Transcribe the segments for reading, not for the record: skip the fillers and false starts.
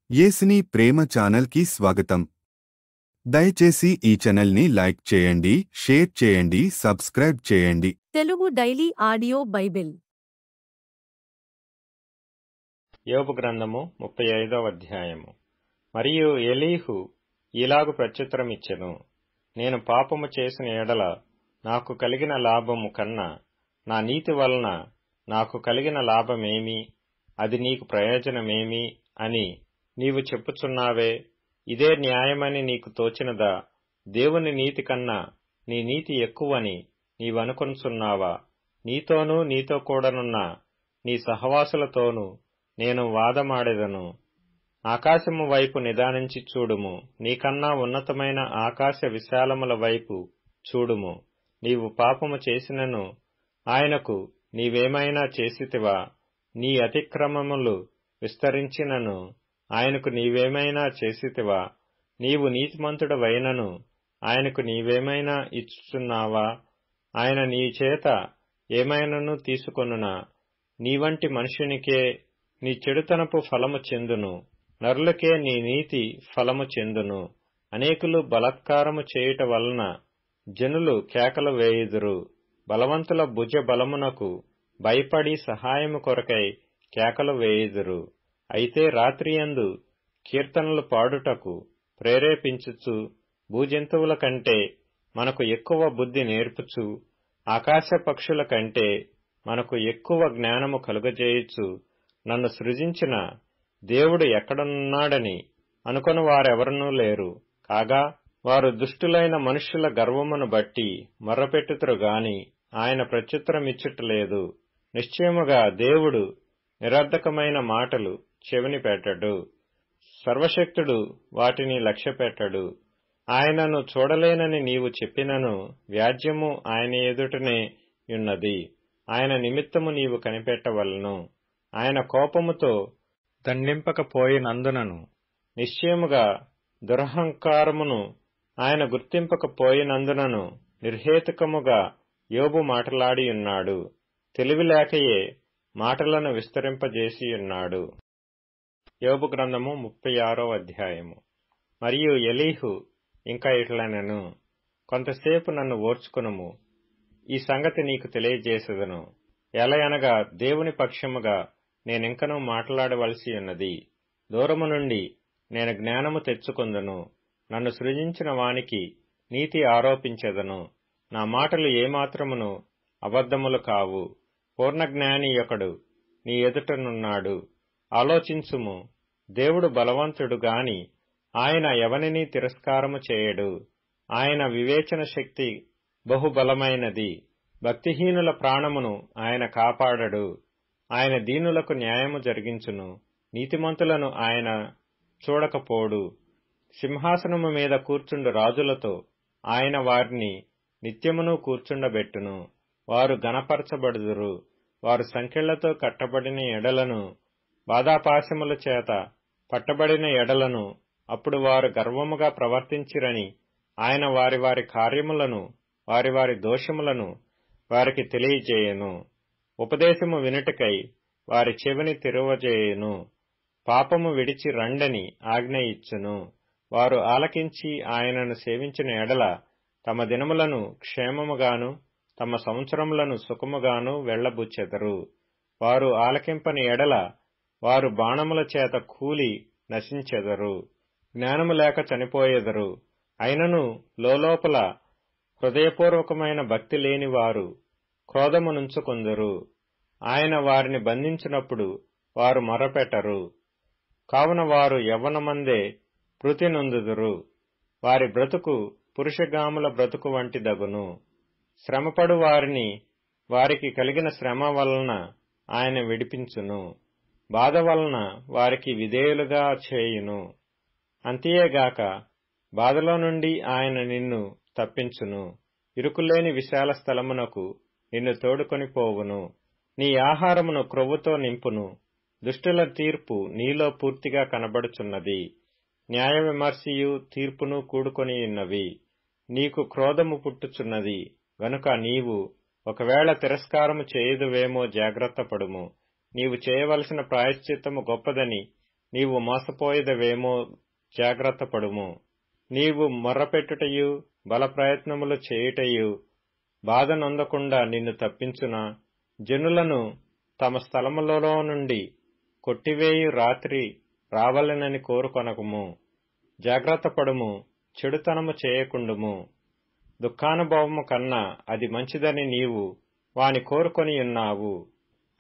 యేసుని ప్రేమ ఛానల్కి స్వాగతం. దయచేసి ఈ ఛానల్ని లైక్ చేయండి, షేర్ చేయండి, సబ్స్క్రైబ్ చేయండి. తెలుగు డైలీ ఆడియో బైబిల్ యోబు గ్రంథము 35వ అధ్యాయము. మరియు ఎలీహు ఇలాగు ప్రత్యుత్తరమిచ్చెను, నేను పాపము చేసిన ఎడల నాకు కలిగిన లాభము కన్నా నా నీతి వలన నాకు కలిగిన లాభమేమి, అది నీకు ప్రయోజనమేమి అని నీవు చెప్పుచున్నావే. ఇదే న్యాయమని నీకు తోచినదా? దేవుని నీతి కన్నా నీ నీతి ఎక్కువని నీవనుకొనుచున్నావా? నీతోనూ నీతో కూడనున్న నీ సహవాసులతోనూ నేను వాదమాడెదను. ఆకాశము వైపు నిదానించి చూడుము, నీకన్నా ఉన్నతమైన ఆకాశ విశాలముల వైపు చూడుము. నీవు పాపము చేసినను ఆయనకు నీవేమైనా చేసితివా? నీ అతిక్రమములు విస్తరించినను ఆయనకు నీవేమైనా చేసితివా? నీవు నీతిమంతుడవైనను ఆయనకు నీవేమైనా ఇచ్చుచున్నావా? ఆయన నీ చేత ఏమైనను తీసుకొనునా? నీవంటి మనుషునికే నీ చెడుతనపు ఫలము చెందును, నరులకే నీ నీతి ఫలము చెందును. అనేకులు బలాత్కారము చేయుట వలన జనులు కేకలు వేయుదురు. బలవంతుల భుజ బలమునకు భయపడి సహాయము కొరకై కేకలు వేయుదురు. అయితే రాత్రియందు కీర్తనలు పాడుటకు ప్రేరేపించుచు, భూజంతువుల కంటే మనకు ఎక్కువ బుద్ధి నేర్పుచు, ఆకాశ పక్షుల కంటే మనకు ఎక్కువ జ్ఞానము కలుగజేయుచు, నన్ను సృజించిన దేవుడు ఎక్కడున్నాడని అనుకొను వారెవరనూ లేరు. కాగా వారు దుష్టులైన మనుష్యుల గర్వమును బట్టి మొర్రపెట్టుతురు గాని ఆయన ప్రత్యుత్తరమిచ్చుటలేదు. నిశ్చయముగా దేవుడు నిరర్ధకమైన మాటలు చెవిని పెట్టడు, సర్వశక్తుడు వాటిని లక్ష్యపెట్టడు. ఆయనను చూడలేనని నీవు చెప్పినను వ్యాజ్యము ఆయన ఎదుటనే యున్నది. ఆయన నిమిత్తము నీవు కనిపెట్టవలను. ఆయన కోపముతో దండింపకపోయినందునను, నిశ్చయముగా దురహంకారమును ఆయన గుర్తింపకపోయినందునను నిర్హేతుకముగా యోబు మాటలాడియున్నాడు. తెలివిలేకయే మాటలను విస్తరింపజేసియున్నాడు. యోబు గ్రంథము 36వ అధ్యాయము. మరియు ఎలీహు ఇంకా ఇట్లనెను, కొంతసేపు నన్ను ఓర్చుకొనుము, ఈ సంగతి నీకు తెలియజేసెదను. ఎలయనగా దేవుని పక్షముగా నేనింకనూ మాట్లాడవలసి ఉన్నది. దూరము నుండి నేను జ్ఞానము తెచ్చుకొందును. నన్ను సృజించిన వానికి నీతి ఆరోపించెదను. నా మాటలు ఏమాత్రమును అబద్ధములు కావు. పూర్ణజ్ఞాని ఒకడు నీ ఎదుటనున్నాడు. ఆలోచించుము, దేవుడు బలవంతుడు గాని ఆయన ఎవనిని తిరస్కారము చేయడు. ఆయన వివేచన శక్తి బహుబలమైనది. భక్తిహీనుల ప్రాణమును ఆయన కాపాడడు. ఆయన దీనులకు న్యాయము జరిగించును. నీతిమంతులను ఆయన చూడకపోడు. సింహాసనము మీద కూర్చుండు రాజులతో ఆయన వారిని నిత్యమును కూర్చుండబెట్టును. వారు గణపరచబడుదురు. వారు సంకెళ్లతో కట్టబడిన ఎడలను, బాధాపాశముల చేత పట్టబడిన ఎడలను, అప్పుడు వారు గర్వముగా ప్రవర్తించిరని ఆయన వారి వారి కార్యములను, వారి వారి దోషములను వారికి తెలియజేయను. ఉపదేశము వినుటకై వారి చెవిని తెరువజేయును. పాపము విడిచి రండని ఆజ్ఞ ఇచ్చును. వారు ఆలకించి ఆయనను సేవించిన ఎడల తమ దినములను క్షేమముగాను తమ సంవత్సరములను సుఖముగాను వెళ్లబుచ్చెదరు. వారు ఆలకింపని ఎడల వారు బాణముల చేత కూలి నశించెదరు. జ్ఞానము లేక చనిపోయెదరు. అయినను లోలోపల హృదయపూర్వకమైన భక్తి లేని వారు క్రోధమునుంచుకొందురు. ఆయన వారిని బంధించినప్పుడు వారు మొరపెట్టరు. కావున వారు యవ్వనమందే మృతి నొందుదురు. వారి బ్రతుకు పురుషగాముల బ్రతుకు వంటి దగును. శ్రమపడు వారిని వారికి కలిగిన శ్రమ వలన ఆయన విడిపించును. బాధ వలన వారికి విధేయులుగా చేయును. అంతేగాక బాధలో నుండి ఆయన నిన్ను తప్పించును. ఇరుకులేని విశాల స్థలమునకు నిన్ను తోడుకొని పోవును. నీ ఆహారమును క్రొవ్వుతో నింపును. దుష్టుల తీర్పు నీలో పూర్తిగా కనబడుచున్నది. న్యాయ విమర్శయు తీర్పును కూడుకొని ఉన్నవి. నీకు క్రోధము పుట్టుచున్నది గనుక నీవు ఒకవేళ తిరస్కారము చేయుదువేమో జాగ్రత్త పడుము. నీవు చేయవలసిన ప్రాయశ్చిత్తము గొప్పదని నీవు మోసపోయేదవేమో జాగ్రత్త పడుము. నీవు మొర్రపెట్టుటయు బలప్రయత్నములు చేయుటయు బాధ నొందకుండా నిన్ను తప్పించునా? జనులను తమ స్థలములలో నుండి కొట్టివేయు రాత్రి రావలెనని కోరుకొనకుము. జాగ్రత్త పడుము, చెడుతనము చేయకుండుము. దుఃఖానుభవము కన్నా అది మంచిదని నీవు వాని కోరుకొనియున్నావు.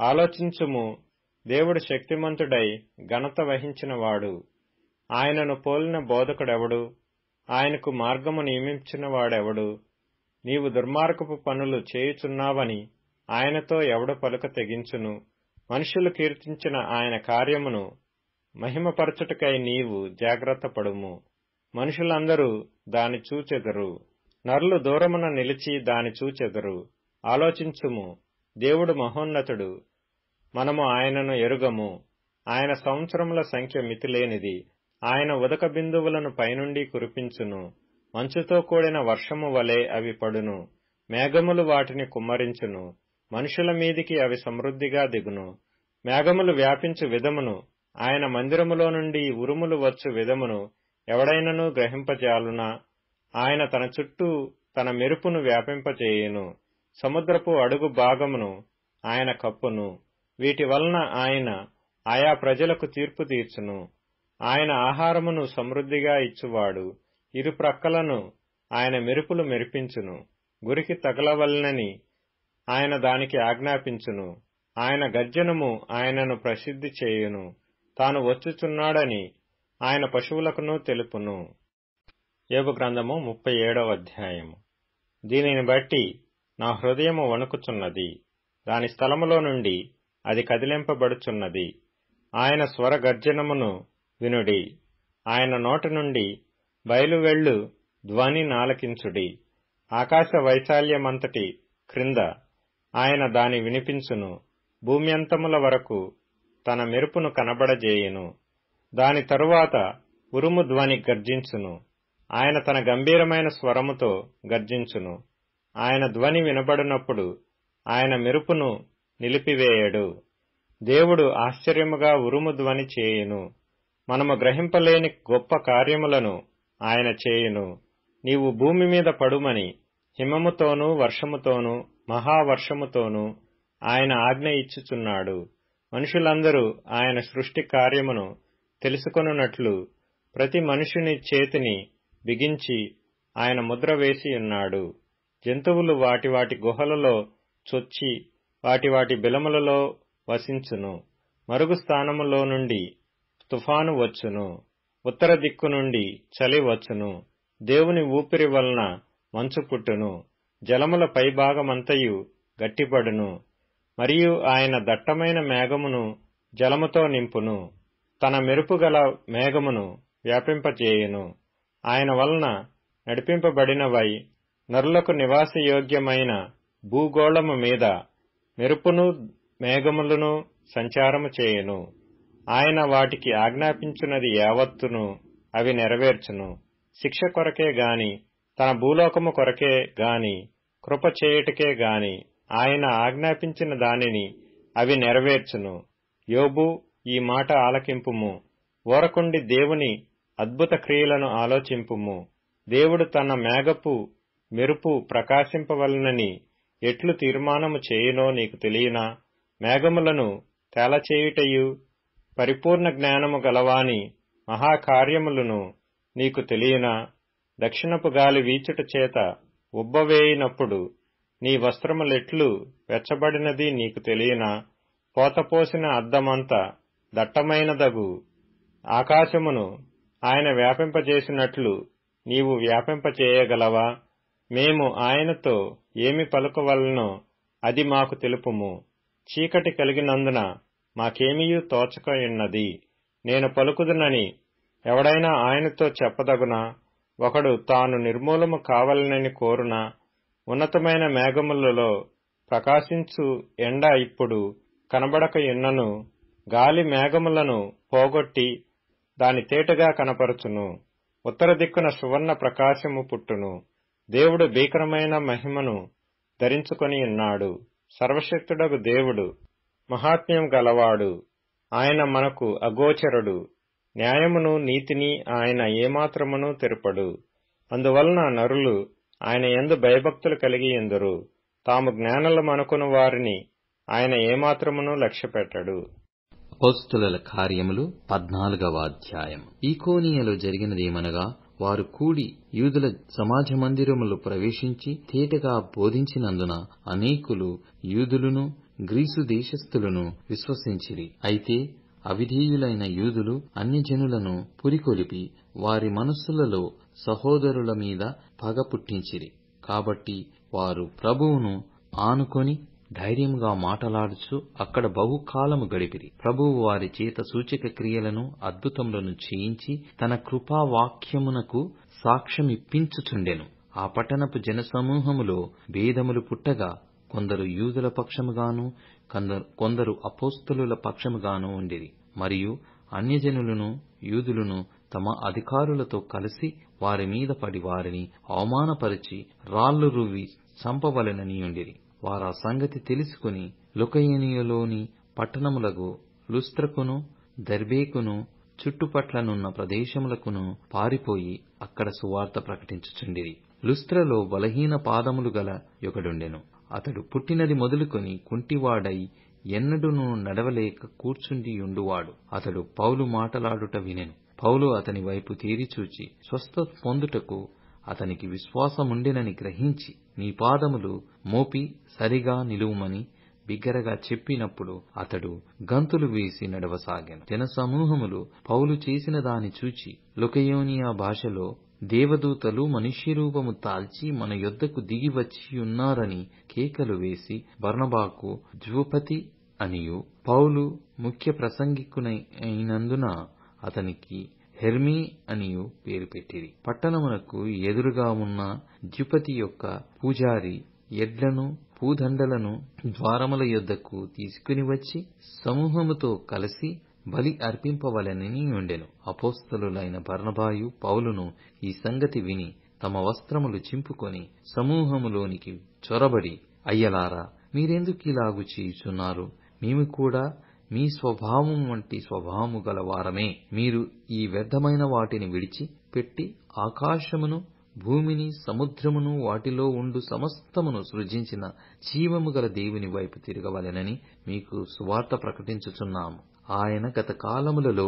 ఆలోచించుము, దేవుడు శక్తిమంతుడై ఘనత వహించినవాడు. ఆయనను పోలిన బోధకుడెవడు? ఆయనకు మార్గము నియమించినవాడెవడు? నీవు దుర్మార్గపు పనులు చేయుచున్నావని ఆయనతో ఎవడు పలుక తెగించును? మనుషులు కీర్తించిన ఆయన కార్యమును మహిమపరచుటకై నీవు జాగ్రత్త పడుము. మనుషులందరూ దాని చూచెదరు, నరులు దూరమున నిలిచి దాని చూచెదరు. ఆలోచించుము, దేవుడు మహోన్నతుడు, మనము ఆయనను ఎరుగము. ఆయన సంవత్సరముల సంఖ్య మితిలేనిది. ఆయన ఉదక బిందువులను పైనుండి కురిపించును. మంచుతో కూడిన వర్షము వలె అవి పడును. మేఘములు వాటిని కుమ్మరించును. మనుషుల మీదికి అవి సమృద్ధిగా దిగును. మేఘములు వ్యాపించు విధమును, ఆయన మందిరములో నుండి ఉరుములు వచ్చు విధమును ఎవడైనను గ్రహింపజాలునా? ఆయన తన చుట్టూ తన మెరుపును వ్యాపింపచేయును. సముద్రపు అడుగు భాగమును ఆయన కప్పును. వీటి వలన ఆయన ఆయా ప్రజలకు తీర్పు తీర్చును. ఆయన ఆహారమును సమృద్ధిగా ఇచ్చువాడు. ఇరు ప్రక్కలను ఆయన మెరుపులు మెరిపించును. గురికి తగలవలనని ఆయన దానికి ఆజ్ఞాపించును. ఆయన గర్జనము ఆయనను ప్రసిద్ధి చేయును. తాను వచ్చుచున్నాడని ఆయన పశువులకును తెలుపును. యోబు గ్రంథము 37వ అధ్యాయము. దీనిని బట్టి నా హృదయము వణుకుచున్నది, దాని స్థలములో నుండి అది కదిలింపబడుచున్నది. ఆయన స్వర గర్జనమును వినుడి. ఆయన నోటి నుండి బయలువెళ్ళు ధ్వని నాలకించుడి. ఆకాశ వైశాల్యమంతటి క్రింద ఆయన దాని వినిపించును. భూమ్యంతముల వరకు తన మెరుపును కనబడజేయును. దాని తరువాత ఉరుము ధ్వని గర్జించును. ఆయన తన గంభీరమైన స్వరముతో గర్జించును. ఆయన ధ్వని వినబడినప్పుడు ఆయన మెరుపును నిలిపివేయడు. దేవుడు ఆశ్చర్యముగా ఉరుము ధ్వని చేయును. మనము గ్రహింపలేని గొప్ప కార్యములను ఆయన చేయును. నీవు భూమి మీద పడుమని హిమముతోనూ వర్షముతోనూ మహావర్షముతోనూ ఆయన ఆజ్ఞ ఇచ్చుచున్నాడు. మనుషులందరూ ఆయన సృష్టి కార్యమును తెలుసుకొనున్నట్లు ప్రతి మనుషుని చేతిని బిగించి ఆయన ముద్ర వేసియున్నాడు. జంతువులు వాటి వాటి గుహలలో చొచ్చి వాటి వాటి బిలములలో వసించును. మరుగు స్థానములో నుండి తుఫాను వచ్చును. ఉత్తర దిక్కు నుండి చలి వచ్చును. దేవుని ఊపిరి వలన మంచు పుట్టును. జలముల పైభాగమంతయు గట్టిపడును. మరియు ఆయన దట్టమైన మేఘమును జలముతో నింపును. తన మెరుపుగల మేఘమును వ్యాపింపచేయును. ఆయన వలన నడిపింపబడినవై నరులకు నివాసయోగ్యమైన భూగోళము మీద మెరుపును మేఘములను సంచారము చేయును. ఆయన వాటికి ఆజ్ఞాపించున్నది యావత్తును అవి నెరవేర్చును. శిక్ష కొరకే గాని తన భూలోకము కొరకే గాని కృప చేయుటకే గాని ఆయన ఆజ్ఞాపించిన దానిని అవి నెరవేర్చును. యోబు, ఈ మాట ఆలకింపుము. ఊరకుండి దేవుని అద్భుత క్రియలను ఆలోచింపుము. దేవుడు తన మేఘపు మెరుపు ప్రకాశింపవలనని ఎట్లు తీర్మానము చేయునో నీకు తెలియనా? మేఘములను తేలచేయుటయు పరిపూర్ణ జ్ఞానము గలవాని మహాకార్యములను నీకు తెలియనా? దక్షిణపు గాలి వీచుట చేత ఉబ్బవేయినప్పుడు నీ వస్త్రములెట్లు వెచ్చబడినది నీకు తెలియనా? పోతపోసిన అద్దమంత దట్టమైనదగు ఆకాశమును ఆయన వ్యాపింపజేసినట్లు నీవు వ్యాపింపచేయగలవా? మేము ఆయనతో ఏమి పలుకవలనో అది మాకు తెలుపుము. చీకటి కలిగినందున మాకేమీయూ తోచకయున్నది. నేను పలుకుదునని ఎవడైనా ఆయనతో చెప్పదగునా? ఒకడు తాను నిర్మూలము కావాలనని కోరునా? ఉన్నతమైన మేఘములలో ప్రకాశించు ఎండ ఇప్పుడు కనబడకయున్నను గాలి మేఘములను పోగొట్టి దాని తేటగా కనపరచును. ఉత్తర దిక్కున సువర్ణ ప్రకాశము పుట్టును. దేవుడు భీకరమైన మహిమను ధరించుకొని ఉన్నాడు. సర్వశక్తుడగు దేవుడు మహాత్మ్యం గలవాడు. ఆయన మనకు అగోచరుడు. న్యాయమును నీతిని ఆయన ఏమాత్రమును తెరపడు. అందువలన నరులు ఆయన యందు భయభక్తులు కలిగి ఎందురు. తాము జ్ఞానులమనుకుని వారిని ఆయన ఏమాత్రమును లక్ష్యపెట్టడు. అపోస్తలుల కార్యములు 14వ అధ్యాయం. ఈకోనియలో జరిగినదేమనగా, వారు కూడి యూదుల సమాజ మందిరములో ప్రవేశించి తేటగా బోధించినందున అనేకులు యూదులను గ్రీసు దేశస్థులను విశ్వసించిరి. అయితే అవిధేయులైన యూదులు అన్యజనులను పురికొలిపి వారి మనస్సులలో సహోదరుల మీద పగ పుట్టించిరి. కాబట్టి వారు ప్రభువును ఆనుకొని ధైర్యముగా మాటలాడుచు అక్కడ బహుకాలము గడిపిరి. ప్రభువు వారి చేత సూచక క్రియలను అద్భుతములను చేయించి తన కృపావాక్యమునకు సాక్ష్యమిప్పించుచుండెను. ఆ పట్టణపు జనసమూహములో భేదములు పుట్టగా కొందరు యూదుల పక్షముగాను కొందరు అపోస్తలుల పక్షముగాను ఉండిరి. మరియు అన్యజనులను యూదులను తమ అధికారులతో కలిసి వారి మీద పడి వారిని అవమానపరిచి రాళ్లు రువ్వి చంపవలెననియుండిరి. వారా సంగతి తెలుసుకుని లుకయనియలోని పట్టణములకు లుస్త్రకును దెర్బేకును చుట్టుపట్లనున్న ప్రదేశములకును పారిపోయి అక్కడ సువార్త ప్రకటించుచుండిరి. లుస్త్రలో బలహీన పాదములు గల ఒకడుండెను. అతడు పుట్టినది మొదలుకొని కుంటివాడై ఎన్నడూనూ నడవలేక కూర్చుండియుండువాడు. అతడు పౌలు మాటలాడుట వినెను. పౌలు అతని వైపు తేరిచూచి స్వస్థత పొందుటకు అతనికి విశ్వాసముండెనని గ్రహించి, నీ పాదములు మోపి సరిగా నిలువుమని బిగ్గరగా చెప్పినప్పుడు అతడు గంతులు వేసి నడవసాగాను. జనసమూహములు పౌలు చేసిన దాని చూచి లుకయోనియా భాషలో, దేవదూతలు మనుష్యరూపము తాల్చి మన యొద్దకు దిగివచ్చియున్నారని కేకలు వేసి బర్నబాకు ద్యుపతి అనియు, పౌలు ముఖ్య ప్రసంగికునైనందున అతనికి హెర్మీ అనియు పేరు పెట్టిరి. పట్టణమునకు ఎదురుగా ఉన్న ద్యుపతి యొక్క పూజారి ఎడ్లను పూదండలను ద్వారముల యొద్దకు తీసుకుని వచ్చి సమూహముతో కలిసి బలి అర్పింపవలెనని ఉండెను. అపోస్తలులైన బర్నబాయు పౌలును ఈ సంగతి విని తమ వస్త్రములు చింపుకొని సమూహములోనికి చొరబడి, అయ్యలారా, మీరెందుకిలాగు చేయుచున్నారు? మేము కూడా మీ స్వభావం వంటి స్వభావము గలవారమే. మీరు ఈ వ్యర్థమైన వాటిని విడిచి పెట్టి ఆకాశమును భూమిని సముద్రమును వాటిలో ఉండు సమస్తమును సృజించిన జీవము గల దేవుని వైపు తిరగవలెనని మీకు సువార్త ప్రకటించుచున్నాము. ఆయన గత కాలములలో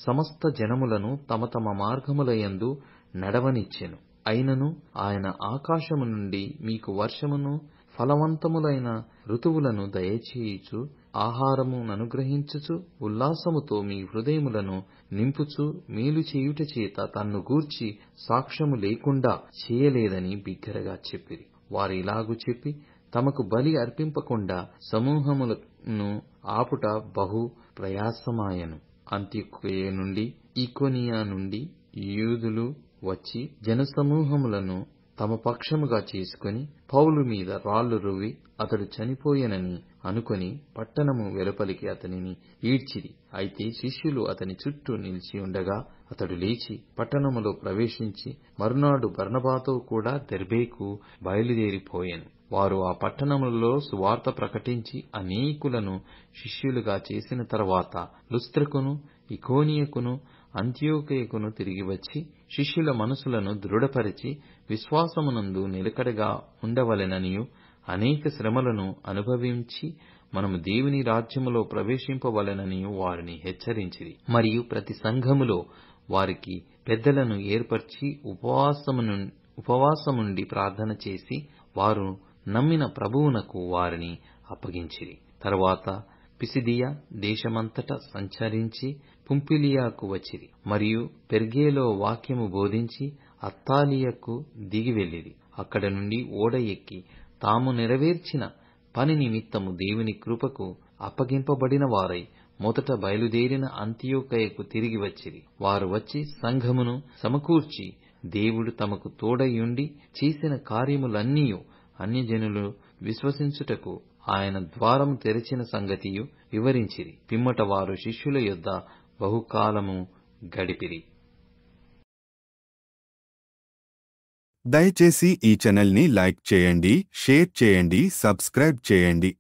సమస్త జనములను తమ తమ మార్గములయందు నడవనిచ్చెను. అయినను ఆయన ఆకాశము నుండి మీకు వర్షమును ఫలవంతములైన ఋతువులను దయచేయుచు ఆహారముననుగ్రహించుచు ఉల్లాసముతో మీ హృదయములను నింపుచు మేలు చేయుట చేత తన్ను గూర్చి సాక్ష్యము లేకుండా చేయలేదని బిగ్గరగా చెప్పిరి. వారు ఇలాగు చెప్పి తమకు బలి అర్పింపకుండా సమూహములను ఆపుట బహు ప్రయాసమాయెను. అంత్యొకయ నుండి ఈకొనియా నుండి యూదులు వచ్చి జనసమూహములను తమ పక్షముగా చేసుకుని పౌలు మీద రాళ్లు రువ్వి అతడు చనిపోయెనని అనుకొని పట్టణము వెలుపలికి అతనిని ఈడ్చిరి. అయితే శిష్యులు అతని చుట్టూ నిలిచి ఉండగా అతడు లేచి పట్టణములో ప్రవేశించి మరునాడు బర్నబాతో కూడా దెర్బేకు బయలుదేరిపోయెను. వారు ఆ పట్టణములలో సువార్త ప్రకటించి అనేకులను శిష్యులుగా చేసిన తరువాత లుస్త్రకును ఇకోనియకును అంత్యోకయకును తిరిగి వచ్చి శిష్యుల మనసులను దృఢపరిచి విశ్వాసమునందు నిలకడగా ఉండవలెననియు అనేక శ్రమలను అనుభవించి మనము దేవుని రాజ్యములో ప్రవేశింపవలెననియు వారిని హెచ్చరించిరి. మరియు ప్రతి సంఘములో వారికి పెద్దలను ఏర్పరచి ఉపవాసముండి ప్రార్థన చేసి వారు నమ్మిన ప్రభువునకు వారిని అప్పగించిరి. తరువాత పిసిదియా దేశమంతటా సంచరించి పుంపిలియాకు వచ్చిరి. మరియు పెర్గేలో వాక్యము బోధించి అత్తాలియకు దిగి వెళ్ళిరి. అక్కడ నుండి ఓడ ఎక్కి తాము నెరవేర్చిన పని నిమిత్తము దేవుని కృపకు అప్పగింపబడిన వారై మొదట బయలుదేరిన అంత్యోకయకు తిరిగి వచ్చిరి. వారు వచ్చి సంఘమును సమకూర్చి దేవుడు తమకు తోడయుండి చేసిన కార్యములన్నీయు అన్యజనులు విశ్వసించుటకు ఆయన ద్వారము తెరిచిన సంగతియు వివరించిరి. పిమ్మట వారు శిష్యుల యొద్ద బహుకాలము గడిపిరి. దయచేసి ఈ ఛానల్ని లైక్ చేయండి, షేర్ చేయండి, సబ్స్క్రైబ్ చేయండి.